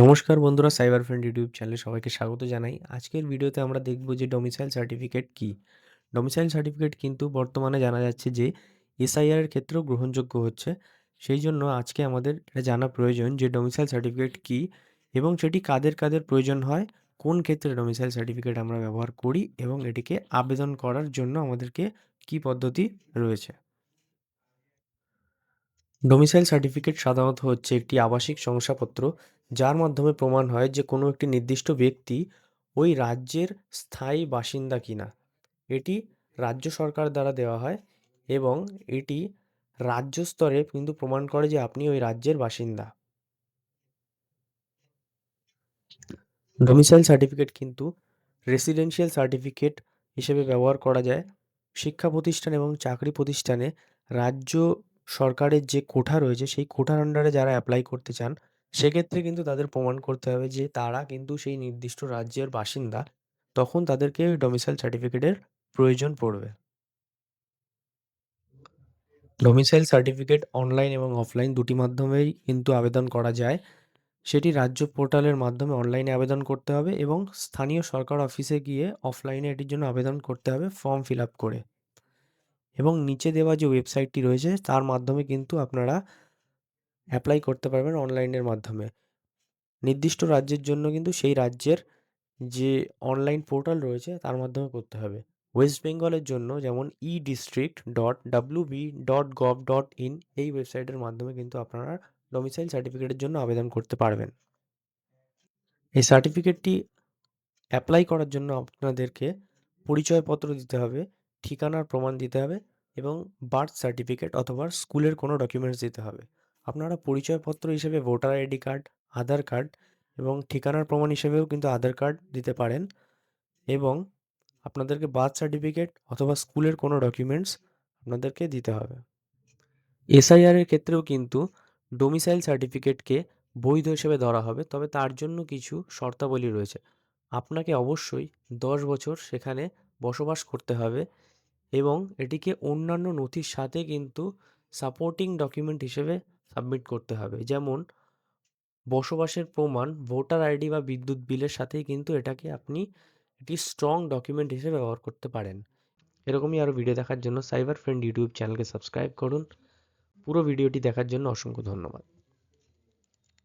নমস্কার বন্ধুরা, cyber friend YouTube চ্যানেলে সবাইকে স্বাগত জানাই। আজকের ভিডিওতে আমরা দেখব যে ডোমিসাইল সার্টিফিকেট কী। ডোমিসাইল সার্টিফিকেট কিন্তু বর্তমানে জানা যাচ্ছে যে এসআইআর এর ক্ষেত্রেও গ্রহণযোগ্য হচ্ছে। সেই জন্য আজকে আমাদের এটা জানা প্রয়োজন যে ডোমিসাইল সার্টিফিকেট কী এবং সেটি কাদের কাদের প্রয়োজন হয়, কোন ক্ষেত্রে ডোমিসাইল সার্টিফিকেট আমরা ব্যবহার করি এবং এটিকে আবেদন করার জন্য আমাদেরকে কী পদ্ধতি রয়েছে। ডোমিসাইল সার্টিফিকেট সাধারণত হচ্ছে একটি আবাসিক শংসাপত্র যার মাধ্যমে প্রমাণ হয় যে কোনো একটি নির্দিষ্ট ব্যক্তি ওই রাজ্যের স্থায়ী বাসিন্দা কিনা। এটি রাজ্য সরকার দ্বারা দেওয়া হয় এবং এটি রাজ্য স্তরে কিন্তু প্রমাণ করে যে আপনি ওই রাজ্যের বাসিন্দা। ডোমিসাইল সার্টিফিকেট কিন্তু রেসিডেন্সিয়াল সার্টিফিকেট হিসেবে ব্যবহার করা যায় শিক্ষা প্রতিষ্ঠান এবং চাকরি প্রতিষ্ঠানে। রাজ্য সরকারের যে কোঠা রয়েছে সেই কোঠার আন্ডারে যারা অ্যাপ্লাই করতে চান সেক্ষেত্রে কিন্তু তাদের প্রমাণ করতে হবে যে তারা কিন্তু সেই নির্দিষ্ট রাজ্যের বাসিন্দা। তখন তাদেরকে ডোমিসাইল সার্টিফিকেটের প্রয়োজন পড়বে। ডোমিসাইল সার্টিফিকেট অনলাইন এবং অফলাইন দুটি মাধ্যমেই কিন্তু আবেদন করা যায়। সেটি রাজ্য পোর্টালের মাধ্যমে অনলাইনে আবেদন করতে হবে এবং স্থানীয় সরকার অফিসে গিয়ে অফলাইনে এটির জন্য আবেদন করতে হবে ফর্ম ফিল আপ করে। এবং নিচে দেওয়া যে ওয়েবসাইটটি রয়েছে তার মাধ্যমে কিন্তু আপনারা অ্যাপ্লাই করতে পারবেন অনলাইনের মাধ্যমে। নির্দিষ্ট রাজ্যের জন্য কিন্তু সেই রাজ্যের যে অনলাইন পোর্টাল রয়েছে তার মাধ্যমে করতে হবে। ওয়েস্ট বেঙ্গলের জন্য যেমন edistrict.wb.gov.in এই ওয়েবসাইটের মাধ্যমে কিন্তু আপনারা ডোমিসাইল সার্টিফিকেটের জন্য আবেদন করতে পারবেন। এই সার্টিফিকেটটি অ্যাপ্লাই করার জন্য আপনাদেরকে পরিচয়পত্র দিতে হবে, ঠিকানার প্রমাণ দিতে হবে এবং বার্থ সার্টিফিকেট অথবা স্কুলের কোনো ডকুমেন্টস দিতে হবে। আপনারা পরিচয়পত্র হিসেবে ভোটার আইডি কার্ড, আধার কার্ড এবং ঠিকানার প্রমাণ হিসেবেও কিন্তু আধার কার্ড দিতে পারেন এবং আপনাদেরকে বার্থ সার্টিফিকেট অথবা স্কুলের কোনো ডকুমেন্টস আপনাদেরকে দিতে হবে। এসআইআর এর ক্ষেত্রেও কিন্তু ডোমিসাইল সার্টিফিকেটকে বৈধ হিসেবে ধরা হবে, তবে তার জন্য কিছু শর্তাবলী রয়েছে। আপনাকে অবশ্যই 10 বছর সেখানে বসবাস করতে হবে এবং এটিকে অন্যান্য নথির সাথে কিন্তু সাপোর্টিং ডকুমেন্ট হিসেবে সাবমিট করতে হবে। যেমন বসবাসের প্রমাণ, ভোটার আইডি বা বিদ্যুৎ বিলের সাথেই কিন্তু এটাকে আপনি একটি স্ট্রং ডকুমেন্ট হিসেবে ব্যবহার করতে পারেন। এরকমই আরও ভিডিও দেখার জন্য সাইবার ফ্রেন্ড ইউটিউব চ্যানেলকে সাবস্ক্রাইব করুন। পুরো ভিডিওটি দেখার জন্য অসংখ্য ধন্যবাদ।